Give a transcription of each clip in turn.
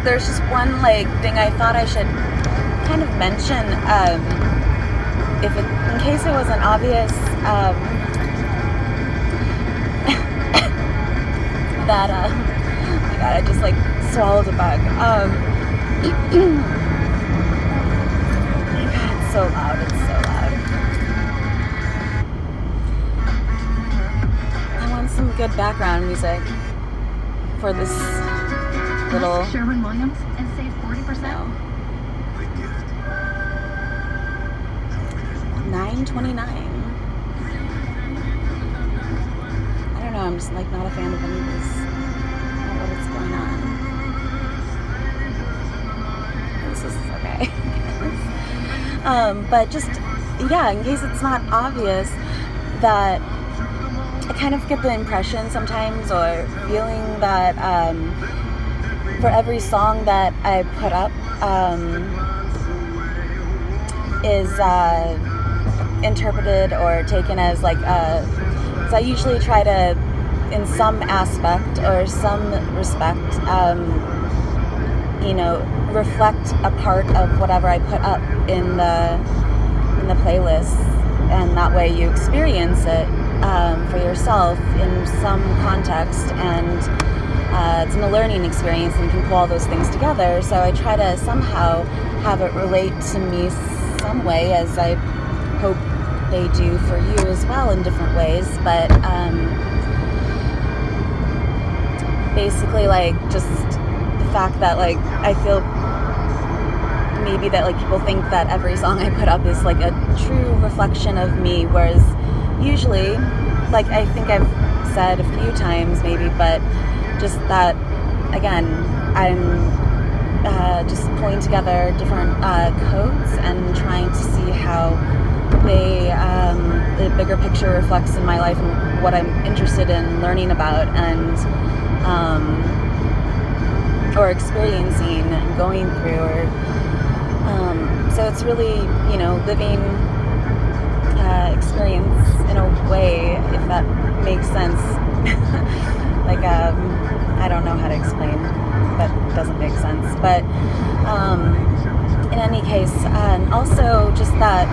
there's just one like thing I thought I should kind of mention, in case it wasn't obvious, that oh my god, I just like swallowed a bug. God, it's so loud. It's so loud. I want some good background music for this little Sherwin-Williams and save 40%. No. 9:29. I don't know, I'm just like not a fan of any of this. I don't know what's going on. This is okay. But just, yeah, in case it's not obvious, that I kind of get the impression sometimes, or feeling that for every song that I put up is interpreted or taken as like so I usually try to, in some aspect or some respect, reflect a part of whatever I put up in the playlist, and that way you experience it for yourself in some context, and it's a learning experience, and you can pull all those things together. So I try to somehow have it relate to me some way, as I hope they do for you as well in different ways. But basically, like, just the fact that like I feel maybe that like people think that every song I put up is like a true reflection of me, whereas usually, like I think I've said a few times maybe, but just that, again, I'm just pulling together different codes and trying to see how they, the bigger picture reflects in my life and what I'm interested in learning about, and or experiencing and going through, or so it's really, living experience in a way, if that makes sense. Like, I don't know how to explain, that doesn't make sense, but in any case, and also just that,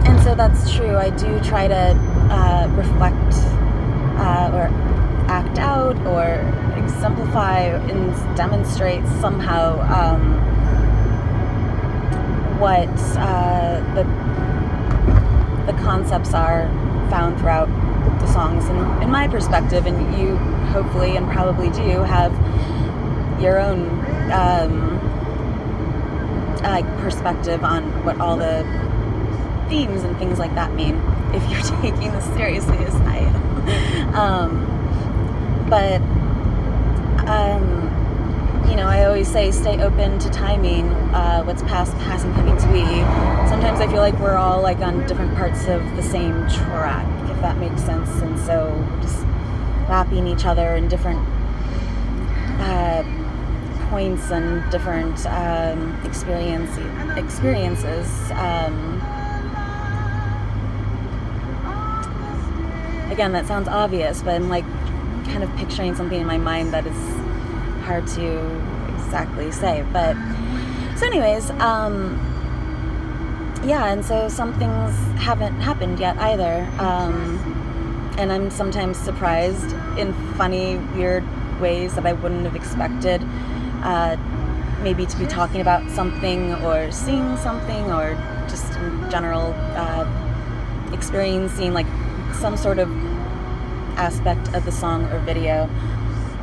and so that's true, I do try to reflect or act out or exemplify and demonstrate somehow what the concepts are found throughout the songs, and in my perspective, and you hopefully and probably do have your own perspective on what all the themes and things like that mean, if you're taking this seriously as I am. But I always say stay open to timing, what's past, passing, coming to be. Sometimes I feel like we're all like on different parts of the same track, if that makes sense, and so we're just lapping each other in different points and different experiences. Again, that sounds obvious, but I'm like kind of picturing something in my mind that is hard to exactly say. But so anyways, and so some things haven't happened yet either, and I'm sometimes surprised in funny, weird ways that I wouldn't have expected, maybe to be talking about something or seeing something, or just in general experiencing like some sort of aspect of the song or video,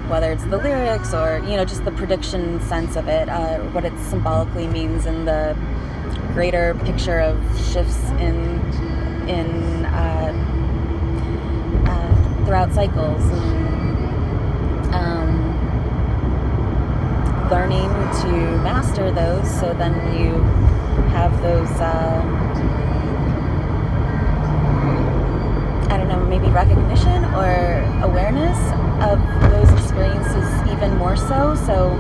whether it's the lyrics or just the prediction sense of it, what it symbolically means in the greater picture of shifts in throughout cycles, and learning to master those, so then you have those I don't know, maybe recognition or awareness of those experiences even more so. So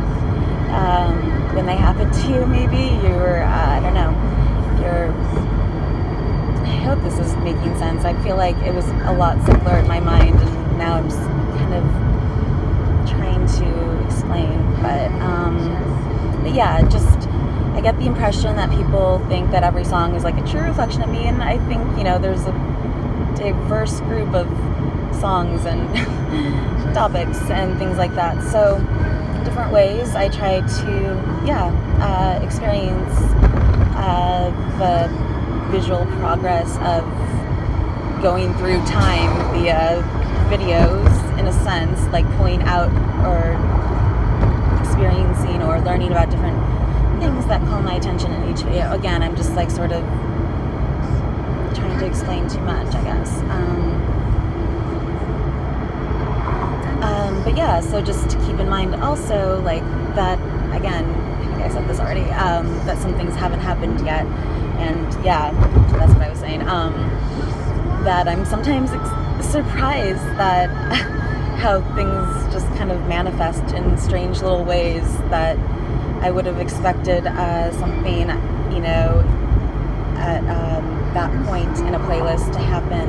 when they happen to you, maybe you're, I don't know, I hope this is making sense. I feel like it was a lot simpler in my mind, and now I'm just kind of trying to explain. But yeah, just I get the impression that people think that every song is like a true reflection of me, and I think, you know, there's a diverse group of songs and topics and things like that. So different ways I try to experience the visual progress of going through time via videos, in a sense, like pulling out or experiencing or learning about different things that call my attention in each video. Again, I'm just like sort of trying to explain too much, I guess. But yeah, so just to keep in mind also, like, that, again, I think I said this already, that some things haven't happened yet, and yeah, that's what I was saying, that I'm sometimes surprised that how things just kind of manifest in strange little ways that I would have expected something, you know, at that point in a playlist to happen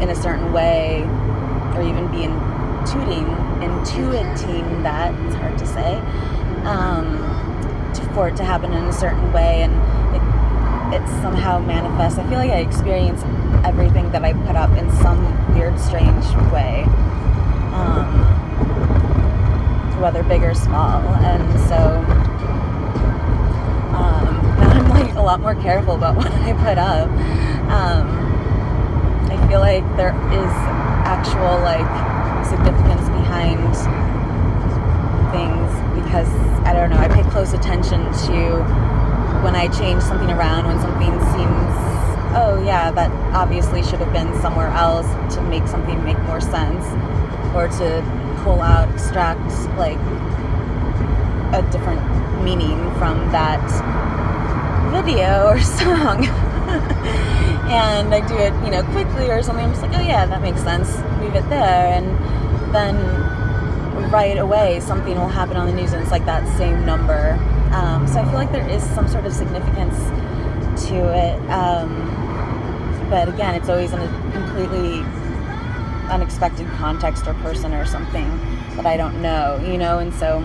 in a certain way, or even be intuiting that, it's hard to say, for it to happen in a certain way, and it somehow manifests. I feel like I experience everything that I put up in some weird, strange way, whether big or small, and so now I'm like a lot more careful about what I put up. I feel like there is actual like significance behind things, because I don't know, I pay close attention to when I change something around, when something seems, oh yeah, that obviously should have been somewhere else to make something make more sense, or to pull out, extract like a different meaning from that video or song. And I do it, you know, quickly or something. I'm just like, oh yeah, that makes sense, leave it there, and then right away something will happen on the news and it's like that same number. So I feel like there is some sort of significance to it, but again, it's always in a completely unexpected context or person or something that I don't know, you know, and so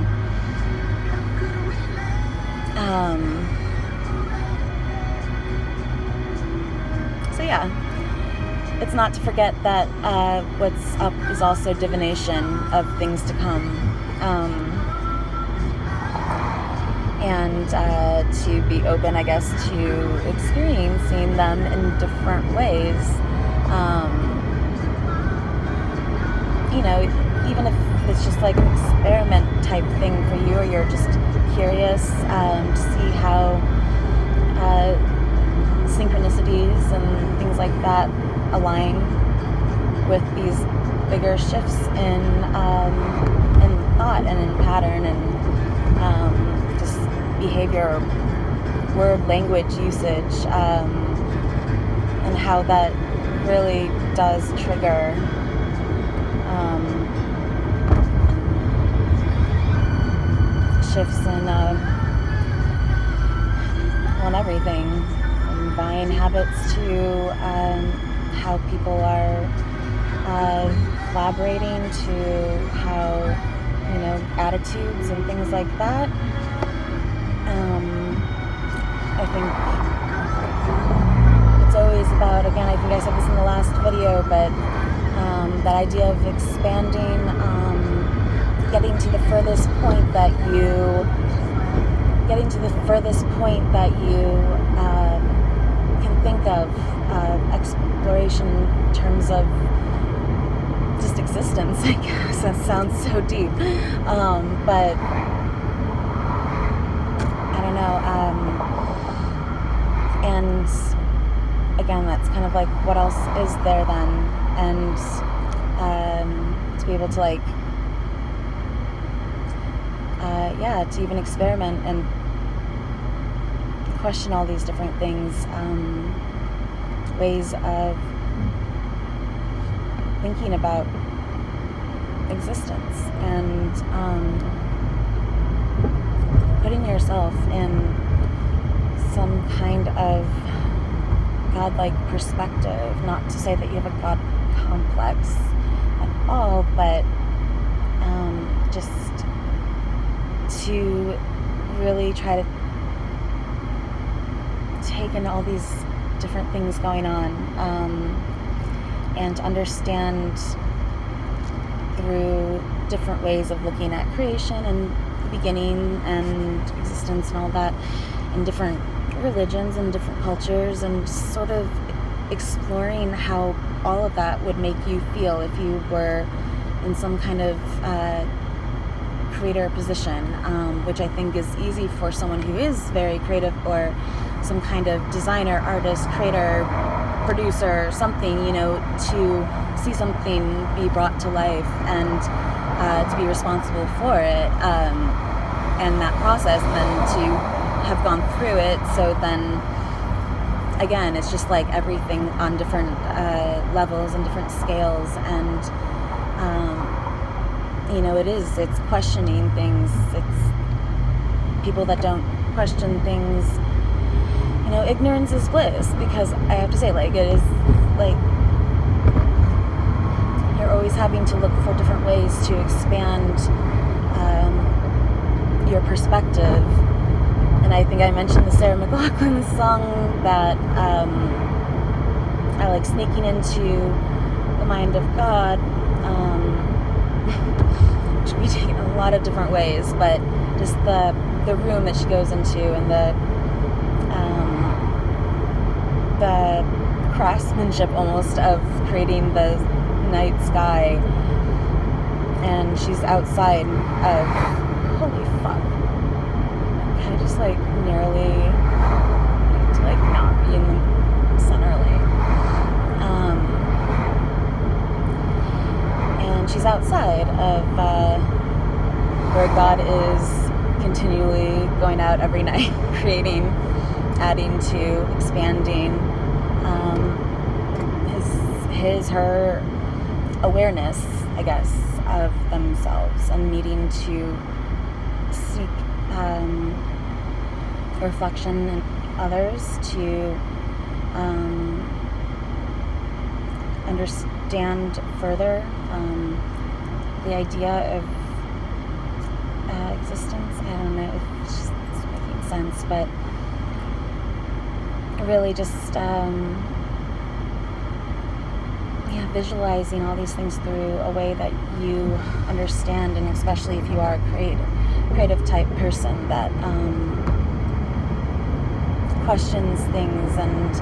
yeah, it's not to forget that what's up is also divination of things to come, and to be open, I guess, to experiencing them in different ways. You know, even if it's just like an experiment type thing for you, or you're just curious to see how synchronicities and things like that align with these bigger shifts in thought and in pattern and just behavior, word language usage, and how that really does trigger shifts in on everything, from buying habits to how people are collaborating, to how, you know, attitudes and things like that. I think it's always about, again, I think I said this in the last video, but that idea of expanding, getting to the furthest point that you can think of exploration in terms of just existence, I guess. That sounds so deep, but I don't know, and again, that's kind of like, what else is there then? And to be able to like to even experiment and question all these different things, ways of thinking about existence, and putting yourself in some kind of godlike perspective. Not to say that you have a God complex at all, but just to really try to take in all these different things going on, and understand through different ways of looking at creation and the beginning and existence and all that in different religions and different cultures, and sort of exploring how all of that would make you feel if you were in some kind of creator position, which I think is easy for someone who is very creative, or some kind of designer, artist, creator, producer, something, to see something be brought to life and to be responsible for it, and that process, and then to have gone through it. So then again, it's just like everything on different levels and different scales, and it's questioning things. It's people that don't question things, ignorance is bliss, because I have to say, it is you're always having to look for different ways to expand your perspective. And I think I mentioned the Sarah McLachlan song that I like, sneaking into the mind of God, which can be taken a lot of different ways, but just the room that she goes into, and the craftsmanship almost of creating the night sky, and she's outside of, holy fuck, I just nearly need to not be in the center lane, and she's outside of where God is continually going out every night, creating, adding to, expanding her awareness, I guess, of themselves, and needing to seek reflection in others to understand further the idea of existence. I don't know if it's making sense, but really just visualizing all these things through a way that you understand, and especially if you are a creative type person that questions things, and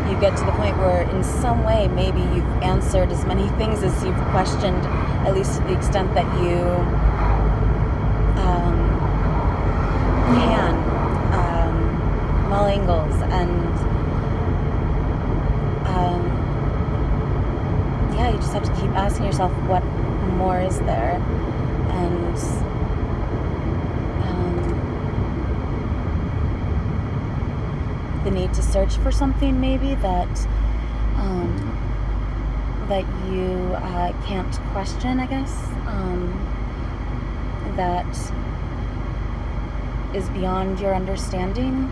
you get to the point where in some way maybe you've answered as many things as you've questioned, at least to the extent that you can, from all angles, and you just have to keep asking yourself, what more is there? And the need to search for something maybe that you can't question, I guess, that is beyond your understanding.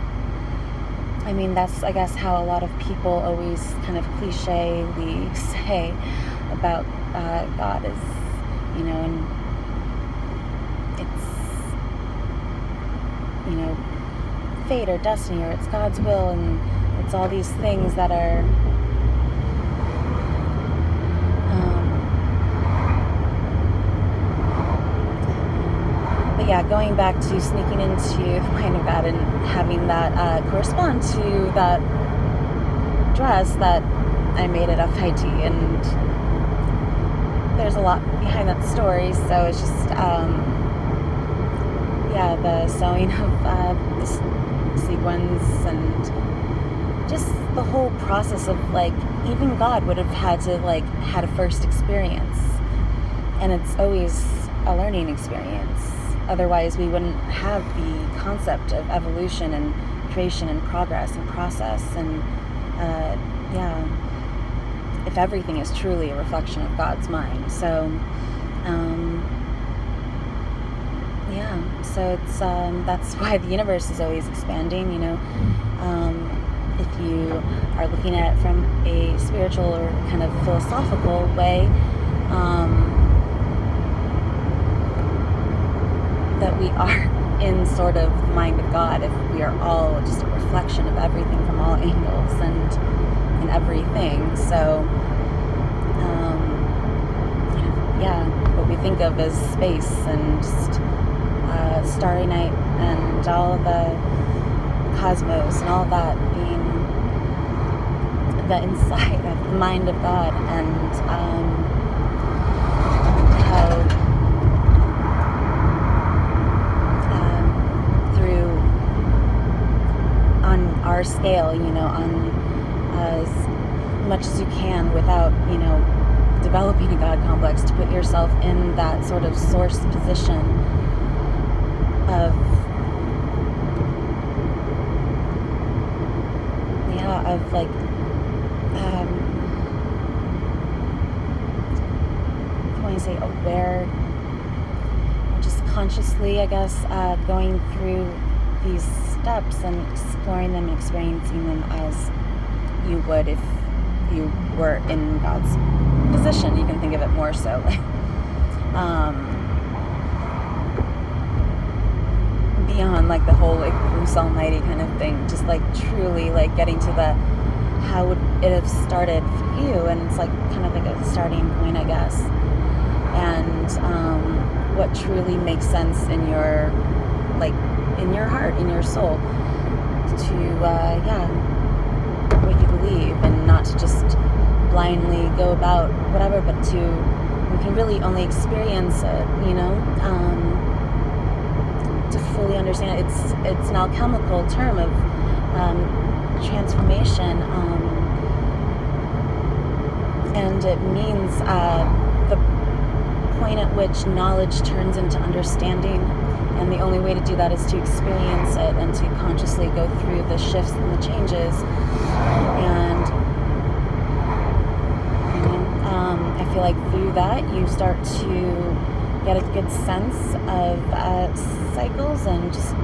I mean, that's, I guess, how a lot of people always kind of cliche-ly say about God is, and it's, fate or destiny, or it's God's will, and it's all these things that are but yeah, going back to sneaking into the mind of God and having that correspond to that dress that I made at FIT, and there's a lot behind that story, so it's just the sewing of the sequins, and just the whole process of even God would have had to had a first experience, and it's always a learning experience. Otherwise we wouldn't have the concept of evolution and creation and progress and process, and if everything is truly a reflection of God's mind. So so it's that's why the universe is always expanding, if you are looking at it from a spiritual or kind of philosophical way. that we are in sort of the mind of God, if we are all just a reflection of everything from all angles and everything. So, yeah, what we think of as space and just starry night and all the cosmos and all that being the inside of the mind of God, and how through on our scale, on as much as you can without, developing a God complex, to put yourself in that sort of source position of like when I say aware, or just consciously, I guess, going through these steps and exploring them and experiencing them as you would if you were in God's position. You can think of it more so like beyond like the whole like Bruce Almighty kind of thing, just like truly like getting to the how would it have started for you, and it's like kind of like a starting point, I guess, and what truly makes sense in your heart, in your soul, to what you believe, and not to just blindly go about whatever, but you can really only experience it, to fully understand it. It's an alchemical term of transformation, and it means the point at which knowledge turns into understanding, and the only way to do that is to experience it and to consciously go through the shifts and the changes. And I feel like through that you start to get a good sense of cycles and just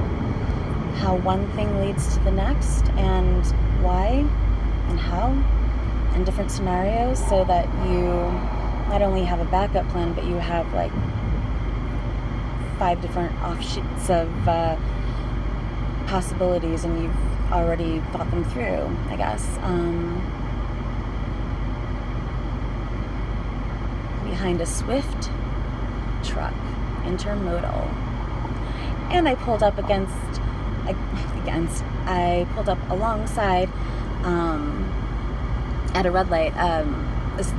how one thing leads to the next, and why and how in different scenarios, so that you not only have a backup plan, but you have like 5 different offshoots of possibilities, and you've already thought them through, I guess. Behind a swift truck, intermodal, and I pulled up I pulled up alongside at a red light, this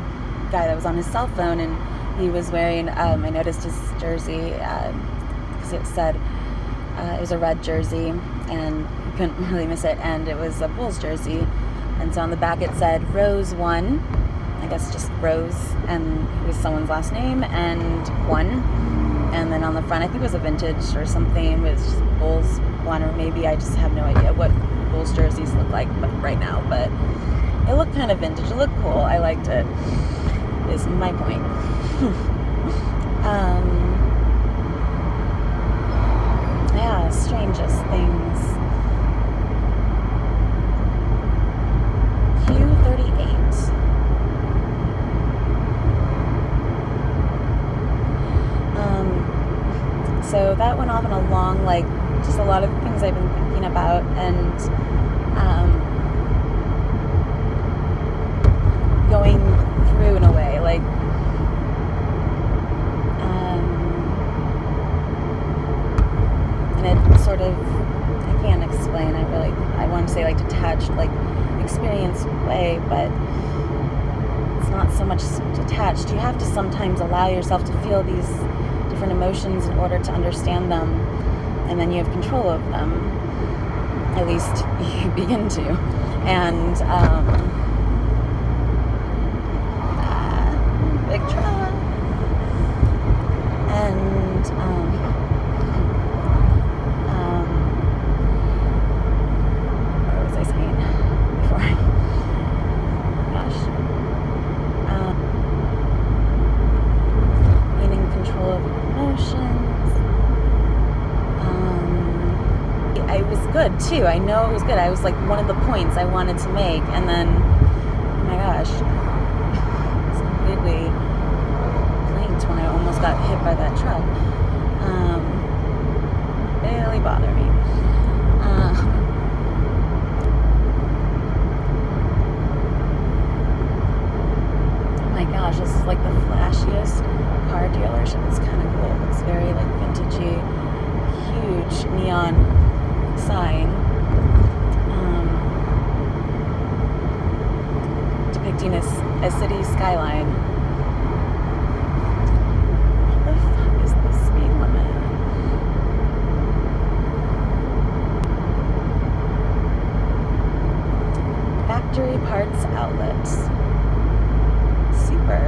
guy that was on his cell phone, and he was wearing, I noticed his jersey, because it said, it was a red jersey, and you couldn't really miss it, and it was a Bulls jersey, and so on the back it said Rose 1, I guess just Rose, and it was someone's last name, and 1, and then on the front, I think it was a vintage or something, it was just Bulls 1, or maybe I just have no idea what Bulls jerseys look like right now, but it looked kind of vintage, it looked cool, I liked it, is my point. Yeah, strangest things. Q38. So that went off on a long, like, just a lot of things I've been thinking about, and going through in a way, like, and it sort of, I can't explain, I want to say like detached, like experience way, but it's not so much detached. You have to sometimes allow yourself to feel these different emotions in order to understand them, and then you have control of them, at least you begin to, and big truck, and what was I saying before? Gosh, being in control of your emotions. It was good too. I know it was good. I was like one of the points I wanted to make, and then, oh my gosh, it's completely blinked when I almost got hit by that truck. my gosh, this is like the flashiest car dealership. It's kind of cool. It's very like vintagey, huge neon sign depicting a city skyline. What the fuck is the speed limit? Factory parts outlets. Super.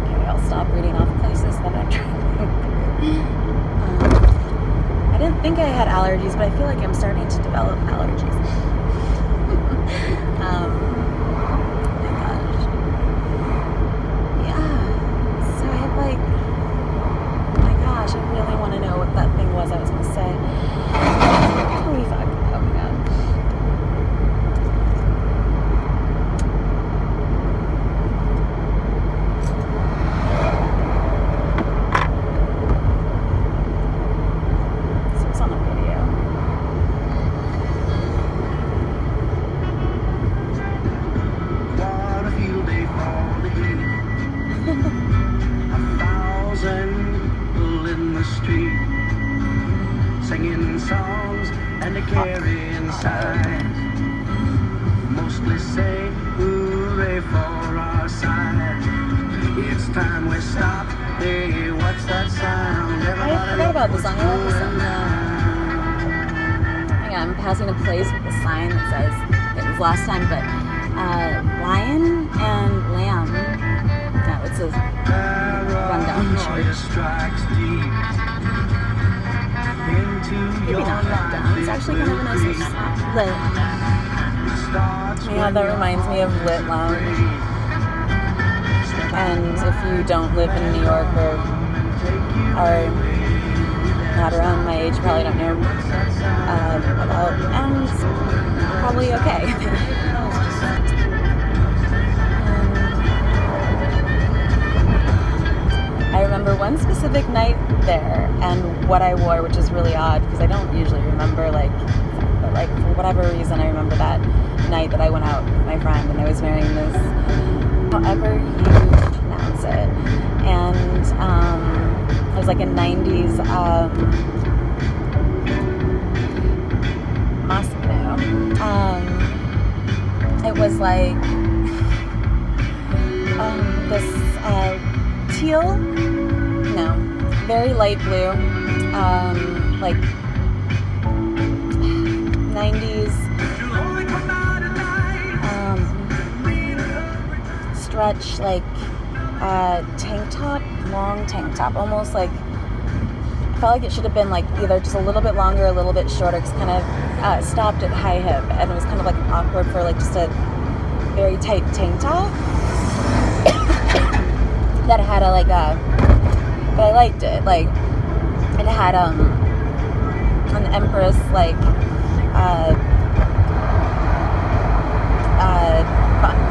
Okay, I'll stop reading off places that I'm traveling through. I didn't think I had allergies, but I feel like I'm starting to develop allergies. Oh my gosh. Yeah. So I had like, oh my gosh, I really want to know what that thing was I was going to say. Holy fuck. Oh my god. So it's on the video. What a field day for the heat. 1,000 people in the street, singing songs and they carrying signs. Mostly say hooray for our side. It's time we stop. Hey, what's that sound? I forgot about the song. I love this song. Hang on, I'm passing a place with a sign that says it was last time, but lion and lamb. No, it's a rundown church. Maybe not rundown. It's actually kind of a nice lit. Yeah, that reminds me of Lit Lounge. And if you don't live in New York or are not around my age, you probably don't know about, and it's probably okay. I remember one specific night there and what I wore, which is really odd because I don't usually remember, like, but like for whatever reason I remember that night that I went out with my friend and I was wearing this, however you pronounce it, and it was like a 90s Moschino. It was like this teal, no, very light blue, like 90s stretch, like tank top, long tank top, almost like, I felt like it should have been like either just a little bit longer, a little bit shorter, because kind of stopped at high hip, and it was kind of like awkward for like just a very tight tank top that had a like a, but I liked it, like it had an Empress like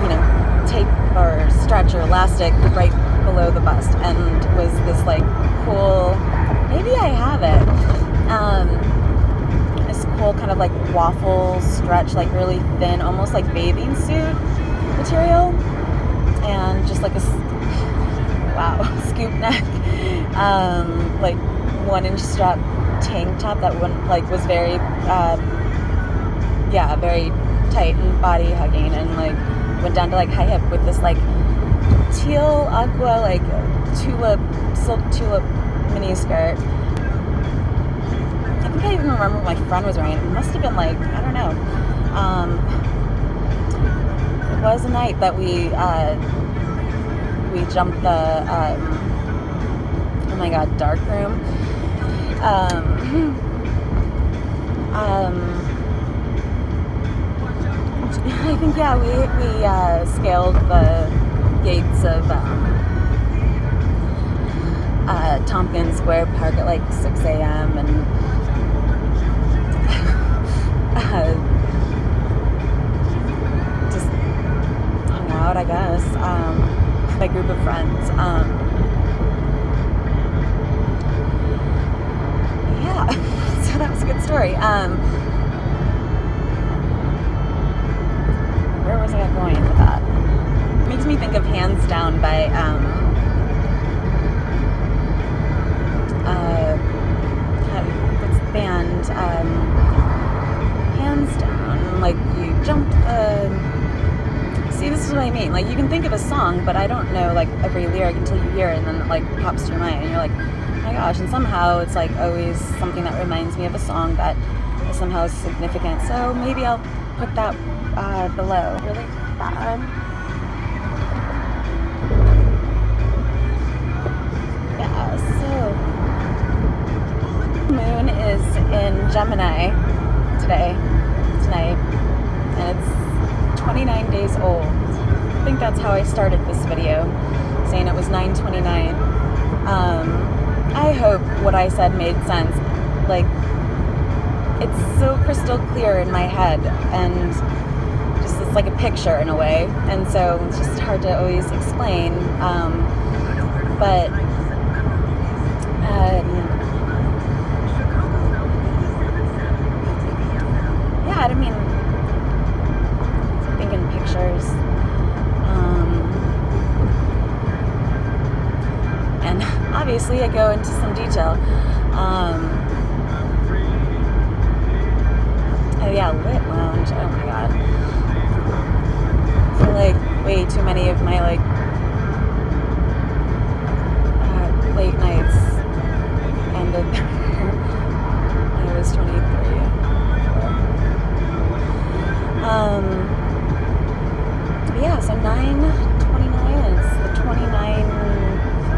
you know, tape or stretch or elastic right below the bust, and was this like cool, maybe I have it, this cool kind of like waffle stretch, like really thin, almost like bathing suit material, and just like a scoop neck, like 1-inch strap tank top that one like was very very tight and body hugging, and like went down to like high hip with this like teal aqua like silk tulip mini skirt. I think I even remember what my friend was wearing. It must have been like, I don't know. It was a night that we jumped the oh my god, dark room. I think we scaled the gates of Tompkins Square Park at like 6 a.m. and just hung out, I guess, with my group of friends. So that was a good story. jump. See, this is what I mean. Like, you can think of a song, but I don't know like every lyric until you hear it, and then it like pops to your mind, and you're like, oh my gosh! And somehow it's like always something that reminds me of a song that is somehow significant. So maybe I'll put that below. Really bad. Yeah. So moon is in Gemini tonight, and it's 29 days old. I think that's how I started this video, saying it was 9:29. I hope what I said made sense. Like, it's so crystal clear in my head, and just it's like a picture in a way, and so it's just hard to always explain. But yeah, I mean, thinking pictures, and obviously I go into some detail. Oh yeah, lit lounge. Oh my god, I feel like way too many of my like late nights ended when I was 23. But yeah, so 9:29, and it's the 29th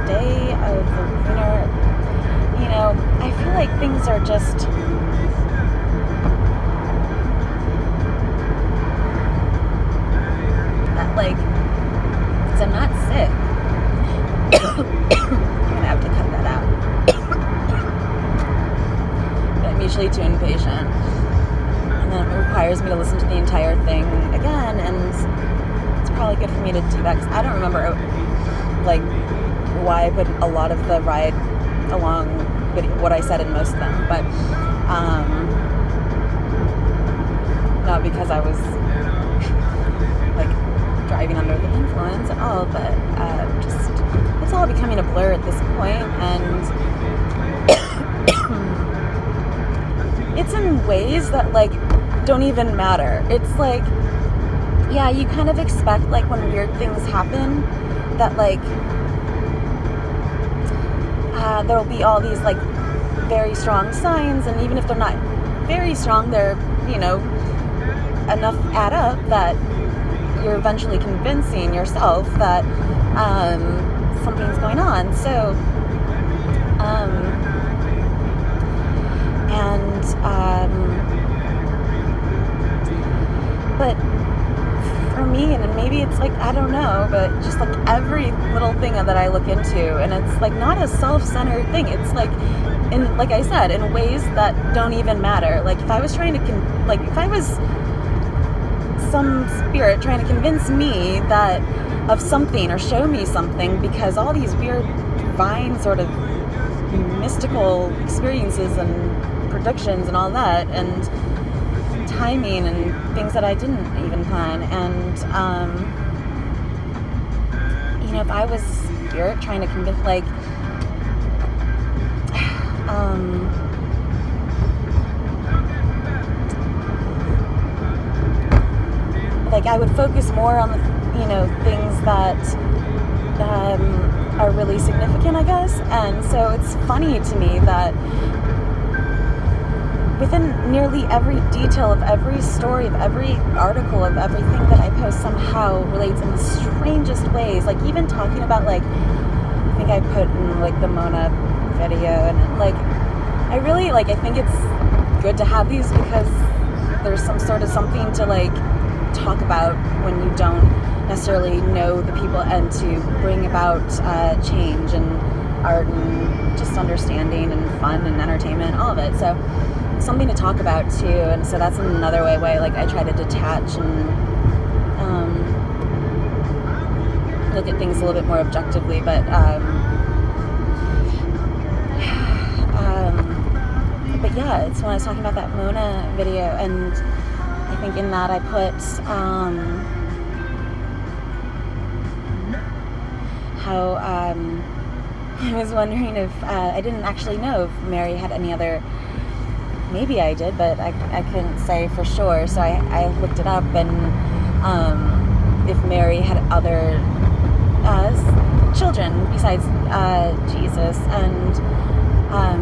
day of the lunar. You know, I feel like things are just like, because I'm not sick. I'm gonna have to cut that out. But I'm usually too impatient, and then it requires me to listen to the entire thing again, and it's probably good for me to do that, because I don't remember like why I put a lot of the ride along video, what I said in most of them, but not because I was like driving under the influence at all, but just it's all becoming a blur at this point, and it's in ways that like don't even matter. It's like, yeah, you kind of expect like when weird things happen that like there'll be all these like very strong signs, and even if they're not very strong, they're, you know, enough add up that you're eventually convincing yourself that something's going on. So but for me, and maybe it's like, I don't know, but just like every little thing that I look into, and it's like not a self-centered thing, it's like, in, like I said, in ways that don't even matter. Like if I was trying to if I was some spirit trying to convince me that of something, or show me something, because all these weird divine sort of mystical experiences and predictions and all that, and timing and things that I didn't even plan, and you know, if I was spirit trying to convince, like I would focus more on the, you know, things that are really significant, I guess. And so it's funny to me that within nearly every detail of every story, of every article, of everything that I post somehow relates in the strangest ways. Like even talking about, like, I think I put in like the Mona video, and like I really like, I think it's good to have these because there's some sort of something to like talk about when you don't necessarily know the people, and to bring about change and art and just understanding and fun and entertainment, all of it. So something to talk about too, and so that's another way like I try to detach and look at things a little bit more objectively. But yeah, it's when I was talking about that Mona video, and I think in that I put how I was wondering if I didn't actually know if Mary had any other maybe I did, but I couldn't say for sure. So I looked it up, and if Mary had other children besides Jesus, and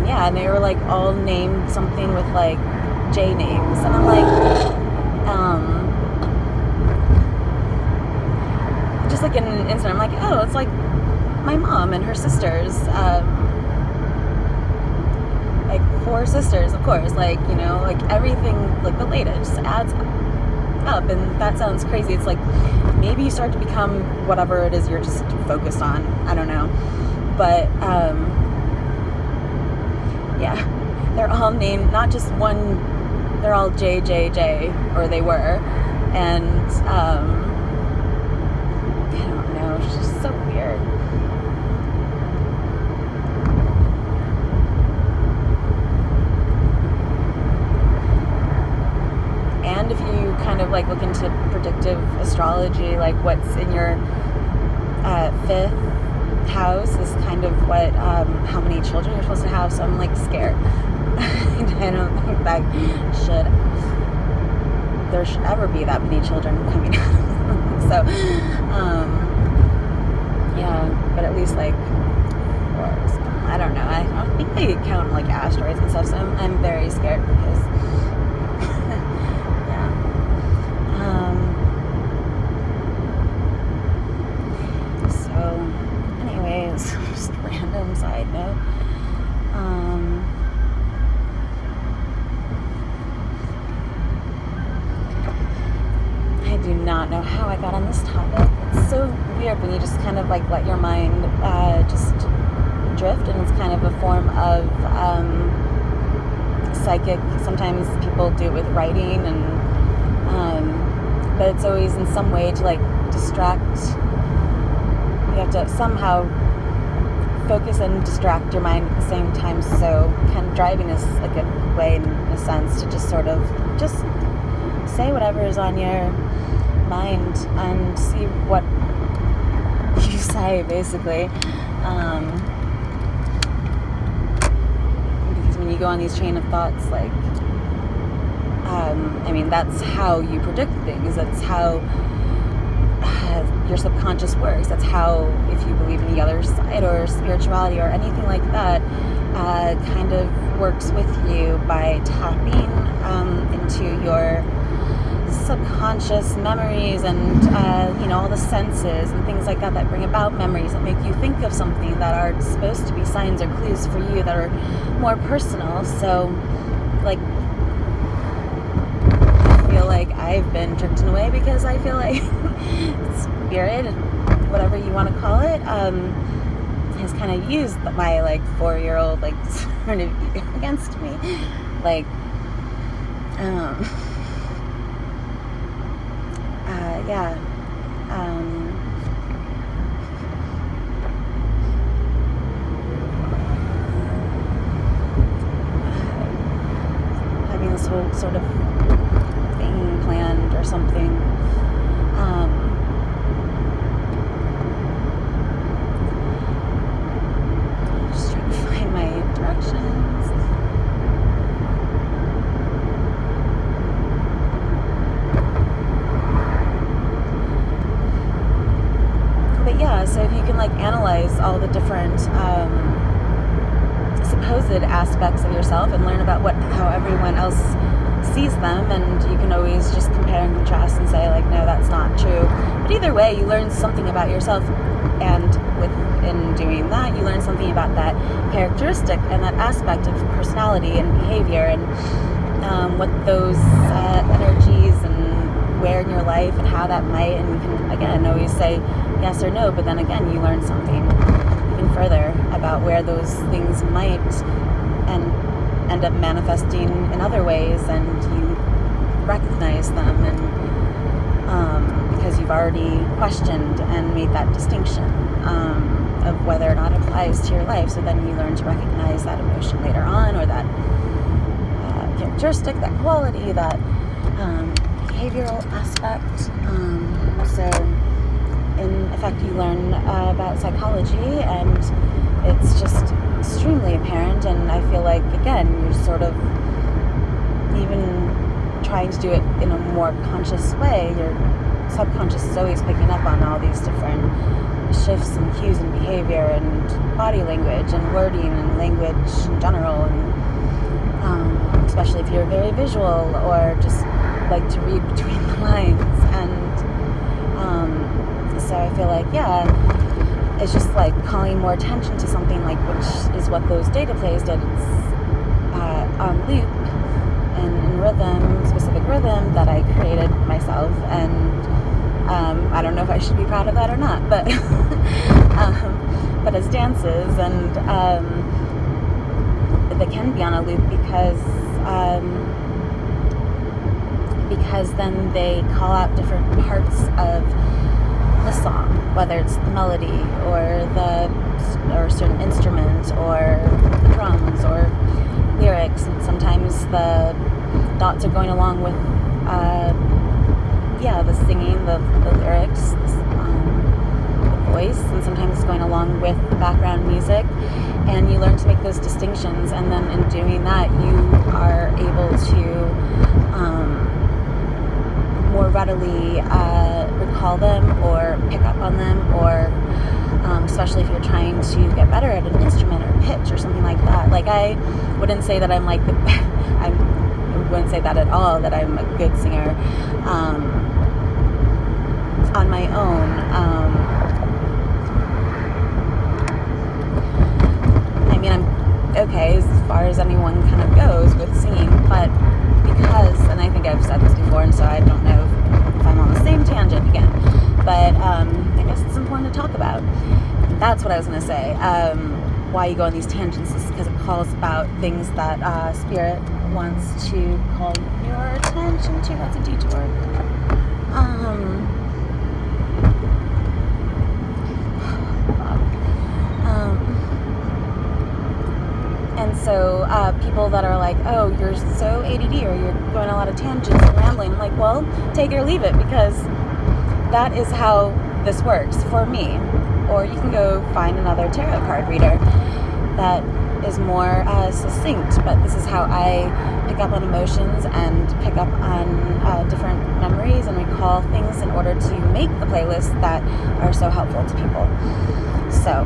yeah, and they were like all named something with like J names, and I'm like, just like in an instant, I'm like, oh, it's like my mom and her sisters, like 4 sisters, of course, like, you know, like everything, like the latest just adds up, and that sounds crazy. It's like maybe you start to become whatever it is you're just focused on. I don't know, but yeah, they're all named, not just one, they're all JJJ, or they were, and I don't know, it's just so weird. And if you kind of like look into predictive astrology, like what's in your 5th house is kind of what, how many children you're supposed to have. So I'm like scared. I don't think that there should ever be that many children coming out. So, yeah, but at least like, I don't know. I don't think they count like asteroids and stuff. So I'm very scared because. Just random side note. I do not know how I got on this topic. It's so weird when you just kind of like let your mind just drift, and it's kind of a form of psychic. Sometimes people do it with writing, and but it's always in some way to like distract. You have to somehow focus and distract your mind at the same time. So kind of driving is a good way, in a sense, to just sort of just say whatever is on your mind and see what you say, basically. Because when you go on these train of thoughts, like, I mean, that's how you predict things. That's how your subconscious works. That's how, if you believe in the other side or spirituality or anything like that, kind of works with you by tapping into your subconscious memories and you know, all the senses and things like that that bring about memories that make you think of something that are supposed to be signs or clues for you that are more personal. So like, I feel like I've been tricked in a way, because I feel like spirit, whatever you want to call it, has kind of used my like 4-year-old like sort of against me, like yeah, having this whole sort of thing planned or something. Just trying to find my directions. But yeah, so if you can like analyze all the different supposed aspects of yourself and learn about how everyone else sees them, and you can always just compare and contrast and say like, no, that's not true. But either way, you learn something about yourself, and in doing that, you learn something about that characteristic and that aspect of personality and behavior, and what those energies and where in your life and how that might, and you can again always say yes or no, but then again you learn something even further about where those things might and end up manifesting in other ways, and you recognize them, and because you've already questioned and made that distinction of whether or not it applies to your life. So then you learn to recognize that emotion later on, or that characteristic, that quality, that behavioral aspect. So in effect, you learn about psychology, and it's just extremely apparent. And I feel like, again, you're sort of even trying to do it in a more conscious way, your subconscious is always picking up on all these different shifts and cues and behavior and body language and wording and language in general, and especially if you're very visual or just like to read between the lines. And so I feel like, yeah, it's just like calling more attention to something, like, which is what those data plays did. It's on loop and in rhythm, specific rhythm that I created myself, and I don't know if I should be proud of that or not, but but as dances, and they can be on a loop because then they call out different parts of the song, whether it's the melody or a certain instrument or the drums or lyrics, and sometimes the dots are going along with the singing, the lyrics, the voice, and sometimes it's going along with the background music, and you learn to make those distinctions, and then in doing that you are able to more readily recall them or pick up on them, or especially if you're trying to get better at an instrument or pitch or something like that. Like, I wouldn't say that I'm like I wouldn't say that at all, that I'm a good singer on my own. I mean, I'm okay as far as anyone kind of goes with singing, but because, and I think I've said this before, and so I don't know if I'm on the same tangent again, but I guess it's important to talk about. That's what I was going to say. Why you go on these tangents is because it calls about things that Spirit wants to call your attention to. That's a detour. And so people that are like, oh, you're so ADD, or you're going on a lot of tangents and rambling, I'm like, well, take it or leave it, because that is how this works for me. Or you can go find another tarot card reader that is more succinct, but this is how I pick up on emotions and pick up on different memories and recall things in order to make the playlists that are so helpful to people. So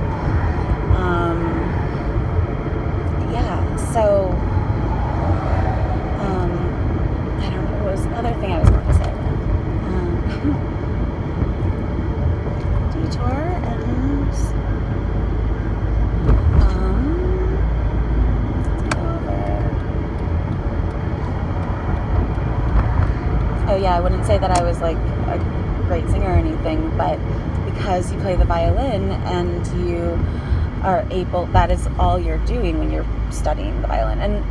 I don't know, what was another thing I was going to say. Detour and oh yeah, I wouldn't say that I was like a great singer or anything, but because you play the violin and you are able, that is all you're doing when you're studying the violin. And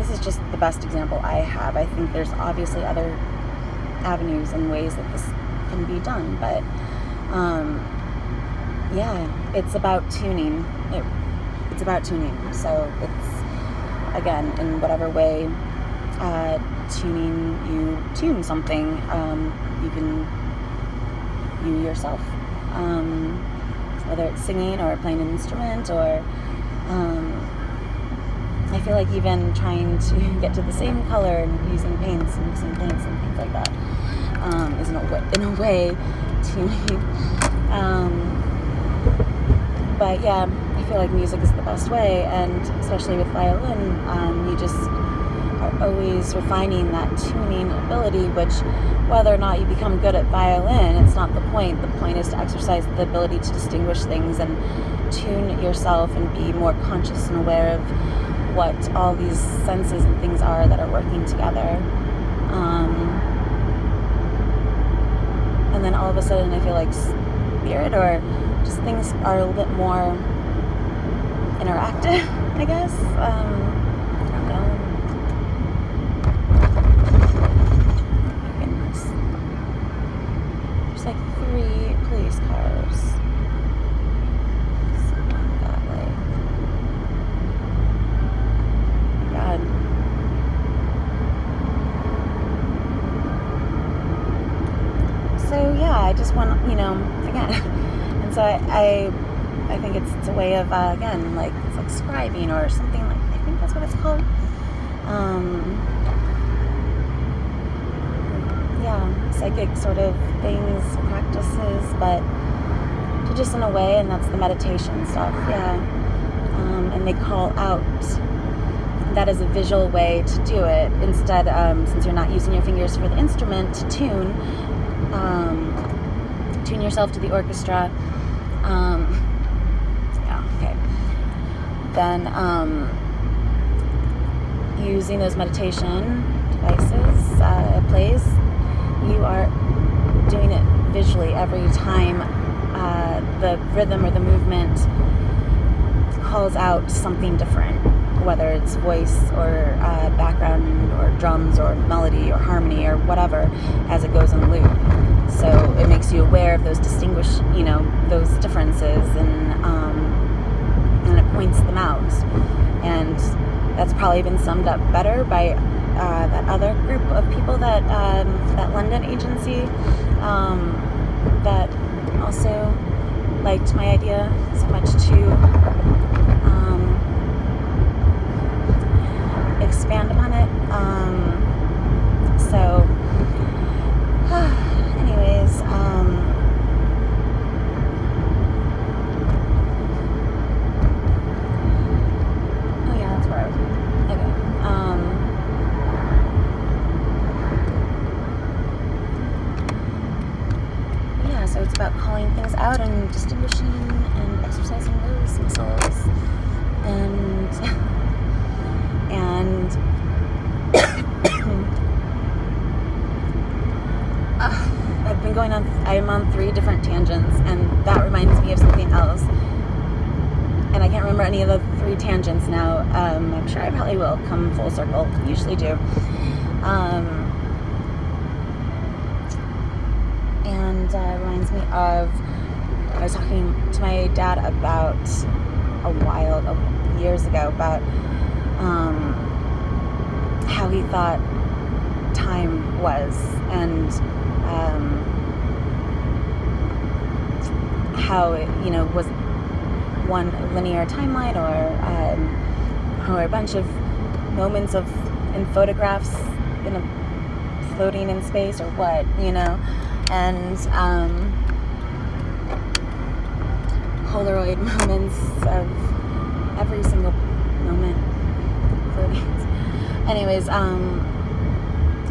this is just the best example I have. I think there's obviously other avenues and ways that this can be done, but it's about tuning. It's about tuning. So it's, again, in whatever way you tune something, you yourself, whether it's singing or playing an instrument, or I feel like even trying to get to the same color and using paints and mixing paints and things like that is in a way tuning. But yeah, I feel like music is the best way, and especially with violin, you just are always refining that tuning ability, which, whether or not you become good at violin, it's not the point. The point is to exercise the ability to distinguish things and tune yourself and be more conscious and aware of what all these senses and things are that are working together. And then all of a sudden I feel like spirit, or just things, are a little bit more interactive, I guess. I don't know. My goodness. There's like 3 police cars. Someone got like... Oh my God. So yeah, I just want, again, and so I think it's a way of, again, like, it's like scribing or something, like, I think that's what it's called. psychic sort of things, practices, but to just in a way, and that's the meditation stuff, yeah. And they call out. That is a visual way to do it. Instead, since you're not using your fingers for the instrument to tune yourself to the orchestra. Yeah, okay. Then using those meditation devices, plays, you are doing it visually every time the rhythm or the movement calls out something different, whether it's voice or background or drums or melody or harmony or whatever, as it goes on loop. So it makes you aware of those those differences, and it points them out. And that's probably been summed up better by that other group of people, that London agency that also liked my idea so much to expand upon it. So anyways, oh yeah, that's where I was. Okay. Yeah, so it's about calling things out and distinguishing and exercising those muscles, and I'm on 3 different tangents, and that reminds me of something else, and I can't remember any of the 3 tangents now. I'm sure I probably will come full circle, usually do. And reminds me of, I was talking to my dad about years ago, about how he thought time was, and how it, was one linear timeline, or a bunch of moments in photographs floating in space, or what, and Polaroid moments of every single moment floating. Anyways,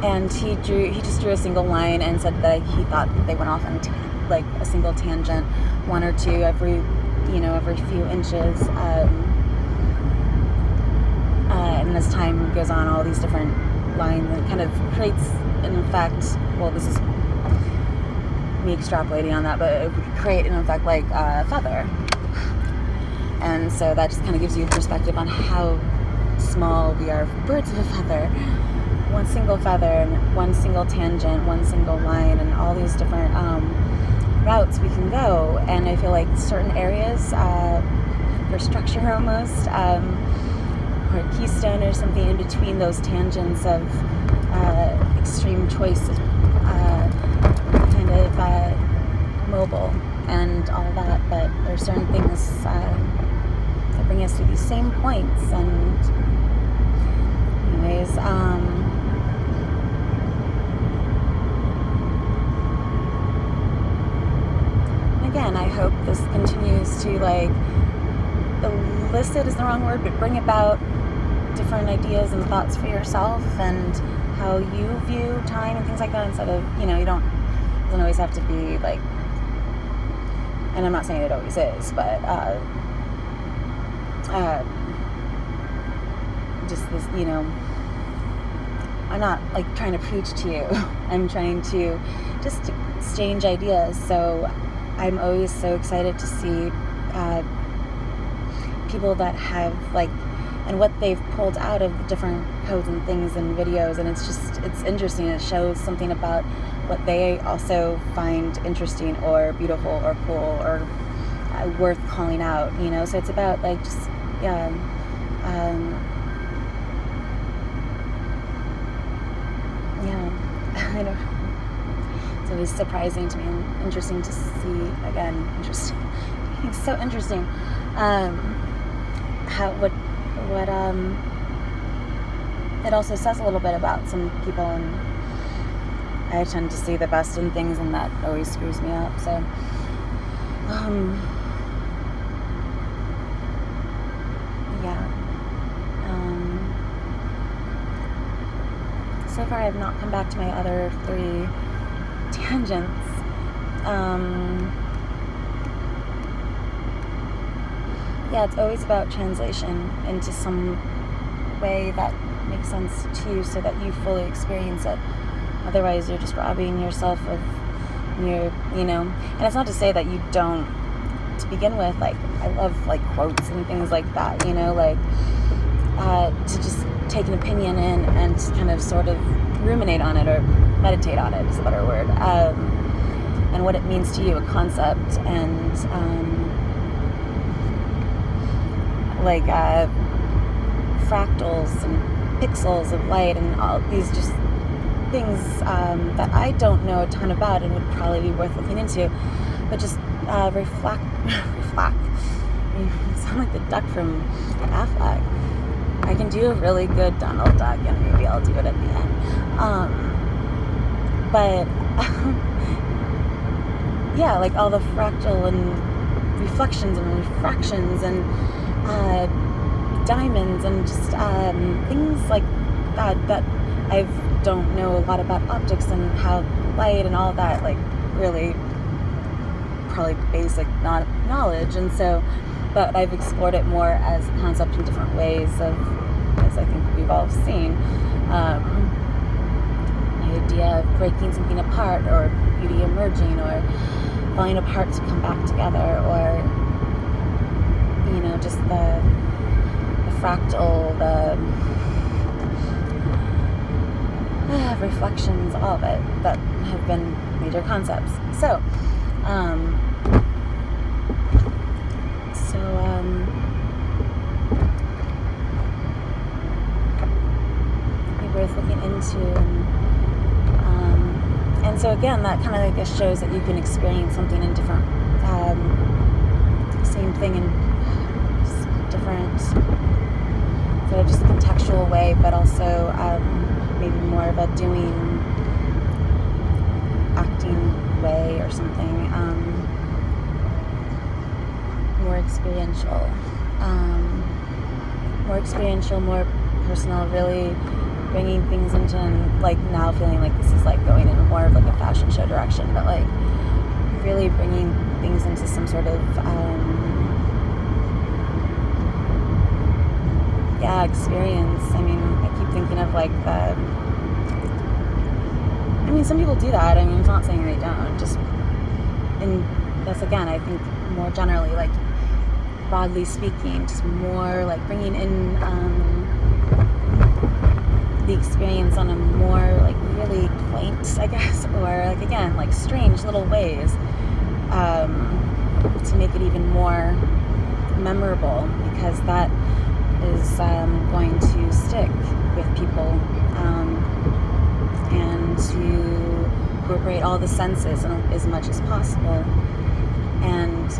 and he just drew a single line and said that he thought they went off on like a single tangent, 1 or 2 every few inches, and as time goes on, all these different lines, and kind of creates an effect. Well, this is me extrapolating on that, but it would create an effect like a feather, and so that just kind of gives you perspective on how small we are, birds of a feather. One single feather and one single tangent, one single line, and all these different routes we can go. And I feel like certain areas for structure almost, or a keystone or something in between those tangents of extreme choice, kind of mobile and all that. But there are certain things that bring us to these same points. And anyways, again, I hope this continues to, elicit is the wrong word, but bring about different ideas and thoughts for yourself, and how you view time and things like that, instead of, doesn't always have to be and I'm not saying it always is, but just this, I'm not trying to preach to you. I'm trying to just exchange ideas. So I'm always so excited to see people that have and what they've pulled out of different codes and things and videos, and it's interesting. It shows something about what they also find interesting or beautiful or cool or worth calling out, so it's about I don't, it's always surprising to me and interesting to see. Again, interesting. It's so interesting how what it also says a little bit about some people, and I tend to see the best in things, and that always screws me up. So, yeah. So far, I have not come back to my other 3 tangents. Yeah, it's always about translation into some way that makes sense to you, so that you fully experience it. Otherwise, you're just robbing yourself of your, and it's not to say that you don't, to begin with, like, I love, like, quotes and things like that, to just take an opinion in and kind of sort of ruminate on it, or meditate on it is a better word, and what it means to you, a concept, and fractals and pixels of light and all these just things that I don't know a ton about and would probably be worth looking into, but just reflect. You sound like the duck from Affleck. I can do a really good Donald Duck, and maybe I'll do it at the end. But yeah, like all the fractal and reflections and refractions and diamonds and just things like that I don't know a lot about optics and how light and all that, like, really probably basic knowledge, and so, but I've explored it more as a concept in different ways, as I think we've all seen, the idea of breaking something apart, or beauty emerging, or falling apart to come back together, or just the fractal, the reflections, all of it, that have been major concepts. So, be worth looking into, and so again, that kind of, I guess, shows that you can experience something in different, same thing in different, sort of just contextual way, but also maybe more of a doing, acting way or something, more experiential, more personal, really bringing things into, like, now feeling like this is like going in more of like a fashion show direction, but like really bringing things into some sort of experience. I mean, I keep thinking of like some people do that. I mean, I'm not saying they don't, just, and that's, again, I think more generally, like, broadly speaking, just more like bringing in the experience on a more, like, really quaint, I guess, or, like, again, like, strange little ways, to make it even more memorable, because that is going to stick with people, and to incorporate all the senses as much as possible, and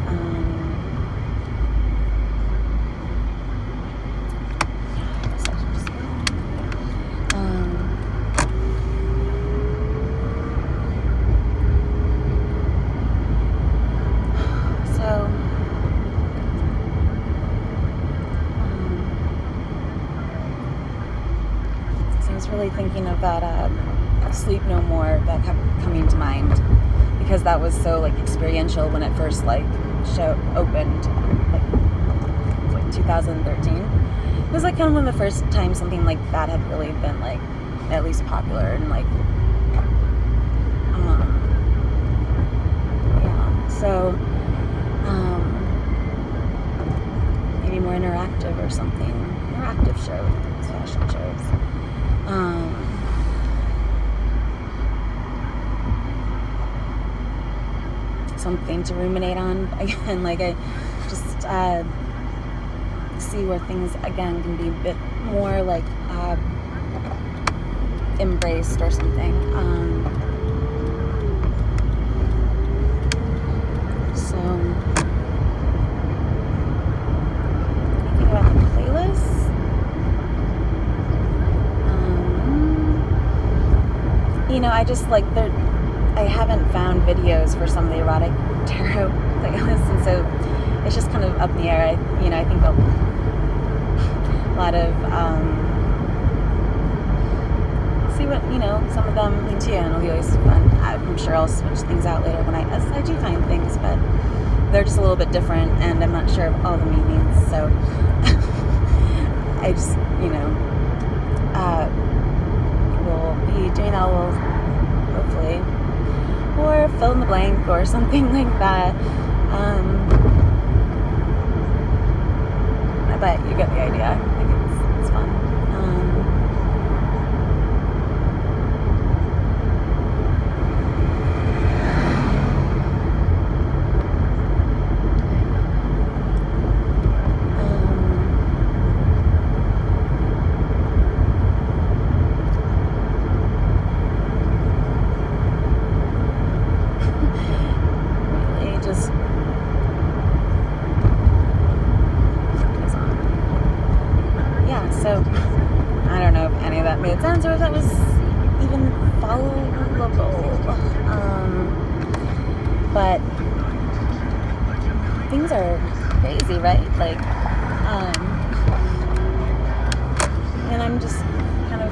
thinking of that Sleep No More that kept coming to mind, because that was so, like, experiential when it first, like, opened, like 2013. It was, like, kind of one of the first times something like that had really been, like, at least popular, and, like, yeah, so maybe more interactive or something, interactive shows, fashion shows. Something to ruminate on. Again, like, I just see where things, again, can be a bit more, like, embraced or something. So, thinking about the playlist. I just like I haven't found videos for some of the erotic tarot playlists, and so it's just kind of up in the air. I think a lot of see what some of them into, and it'll be always fun. I'm sure I'll switch things out later as I do find things, but they're just a little bit different, and I'm not sure of all the meanings. So I just we'll be doing that a little, hopefully, or fill in the blank or something like that. But you get the idea. I think it's fun. Really just so I don't know if any of that made sense or if that was even followable. But things are crazy, right? Like, and I'm just kind of,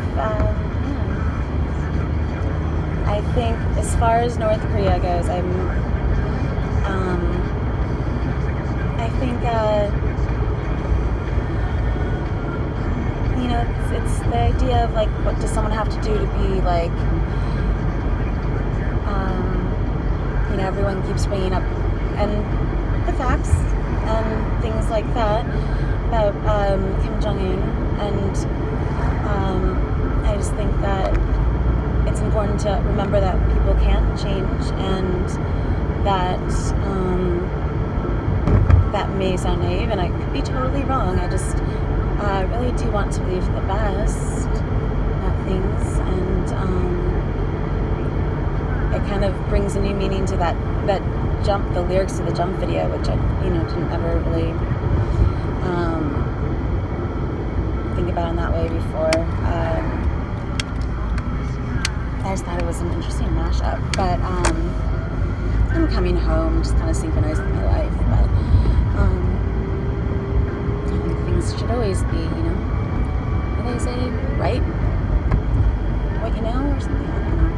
I think as far as North Korea goes, I think, it's the idea of like, what does someone have to do to be like, everyone keeps bringing up and the facts and things like that about Kim Jong-un, and I just think that it's important to remember that people can change, and that that may sound naive, and I could be totally wrong. I just really do want to believe the best about things, and it kind of brings a new meaning to that jump, the lyrics to the Jump video, which I didn't ever really think about in that way before. I just thought it was an interesting mashup, but I'm coming home, just kind of synchronized with my life, but should always be, what do they say, right what you know, or something, I don't know.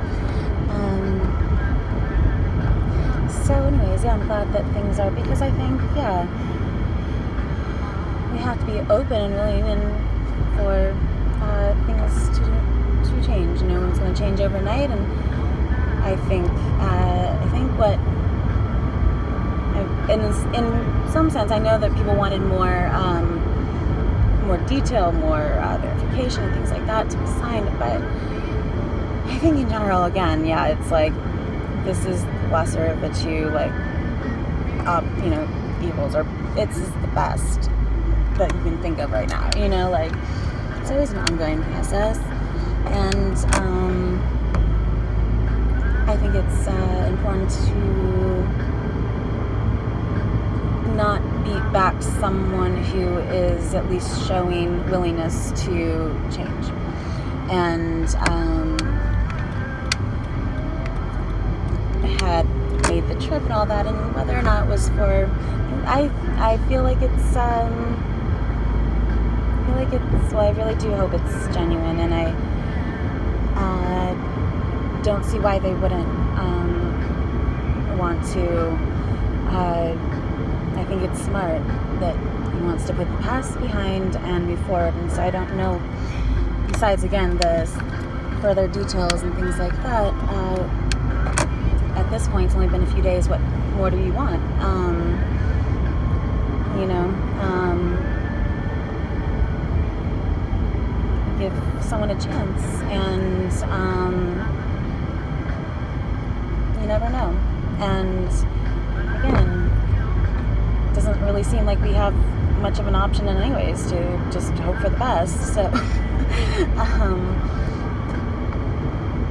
So anyways, I'm glad that things are, because I think, we have to be open and willing and for things to change. No one's going to change overnight, and I think what, in some sense, I know that people wanted more detail, more verification and things like that to be signed, but I think in general, again, it's like, this is the lesser of the two, like, evils, or it's the best that you can think of right now, like, it's always an ongoing process, and I think it's important to not beat back someone who is at least showing willingness to change, and had made the trip and all that, and whether or not it was for, I feel like it's well, I really do hope it's genuine, and I don't see why they wouldn't want to. I think it's smart that he wants to put the past behind and move forward, and so I don't know, besides, again, the further details and things like that, at this point, it's only been a few days, what more do you want? Give someone a chance, and you never know, and again, doesn't really seem like we have much of an option in anyways to just hope for the best, so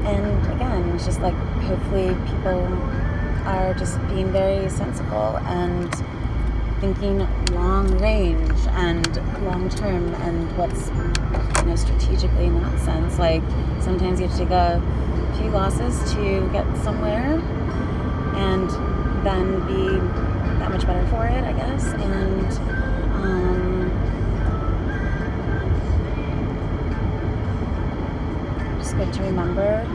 and again, it's just like, hopefully people are just being very sensible and thinking long range and long term, and what's strategically in that sense. Like, sometimes you have to take a few losses to get somewhere and then be that much better for it, I guess. And just good to remember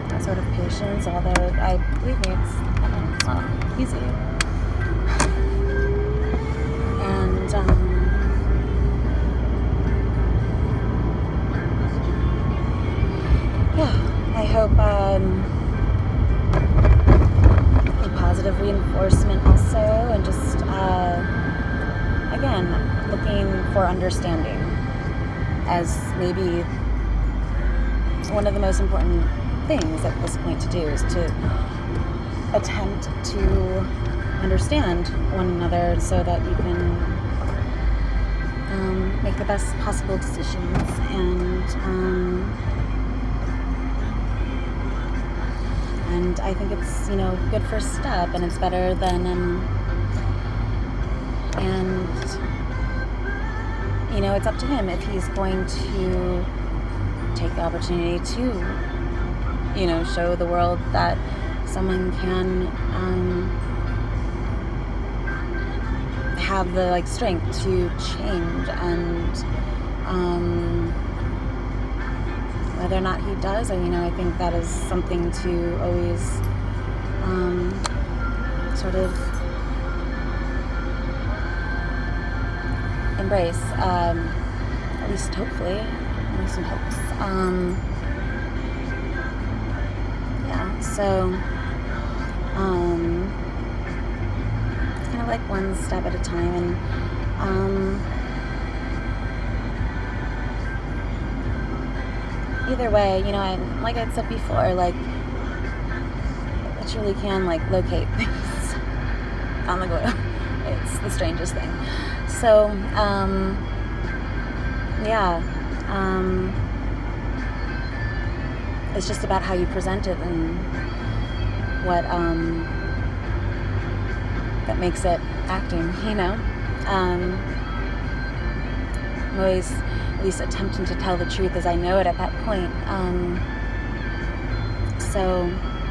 that sort of patience, although believe me, it's not easy. And I hope a positive reinforcement also, and just again, looking for understanding as maybe one of the most important things at this point to do, is to attempt to understand one another so that you can make the best possible decisions. And I think it's, a good first step, and it's better than, and it's up to him if he's going to take the opportunity to, show the world that someone can have the strength to change, and whether or not he does, I think that is something to always sort of embrace, at least hopefully, at least in hopes. So it's kind of like one step at a time, and either way, like I said before, I truly can locate things on the globe. It's the strangest thing. So it's just about how you present it and what that makes it acting. I'm always at least attempting to tell the truth as I know it at that point,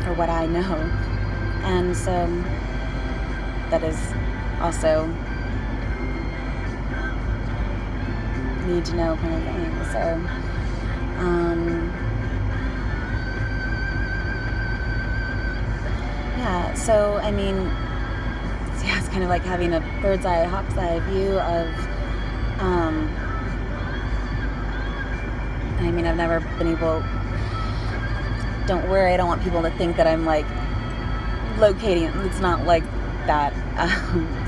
or what I know, and so that is also need to know kind of thing. So it's kind of like having a bird's eye, hawk's eye view of I've never been able, don't worry, I don't want people to think that I'm locating, it's not like that.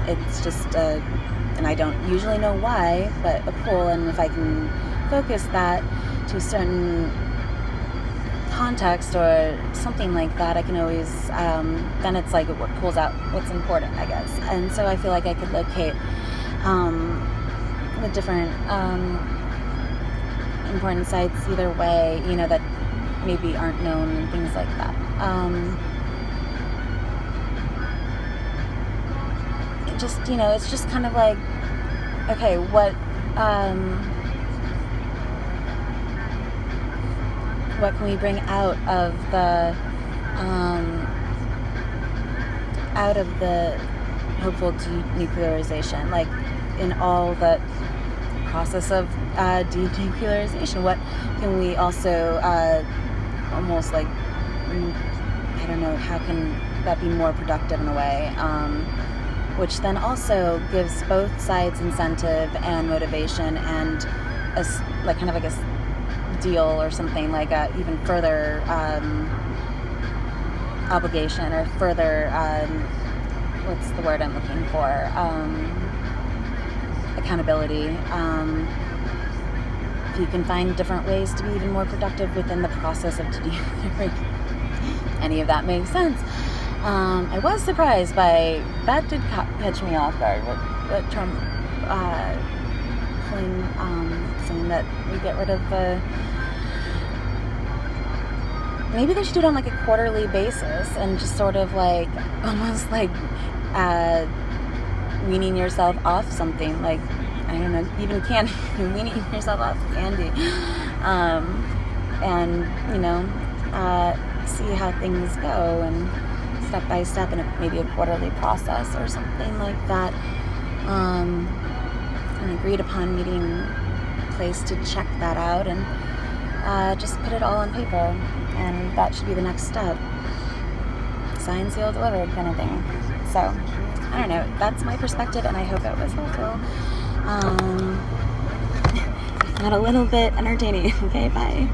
It's just and I don't usually know why, but a pull, and if I can focus that to a certain context or something like that, I can always, then it's it pulls out what's important, I guess. And so I feel like I could locate the different important sites either way, that maybe aren't known and things like that. It's just kind of okay, what can we bring out of the hopeful denuclearization, in all the process of denuclearization? What can we also almost I don't know, how can that be more productive in a way, which then also gives both sides incentive and motivation, and kind of a deal or something, even further obligation, or further what's the word I'm looking for, accountability. If you can find different ways to be even more productive within the process of denuclearization, any of that makes sense. I was surprised by, that did catch me off guard, what Trump saying that we get rid of maybe they should do it on a quarterly basis, and just sort of almost weaning yourself off something, I don't know, even candy, weaning yourself off candy, and see how things go, and step by step, and maybe a quarterly process or something like that. An agreed upon meeting place to check that out, and just put it all on paper, and that should be the next step. Signed, sealed, delivered kind of thing. So, I don't know, that's my perspective, and I hope it was helpful. If not a little bit entertaining. Okay, bye.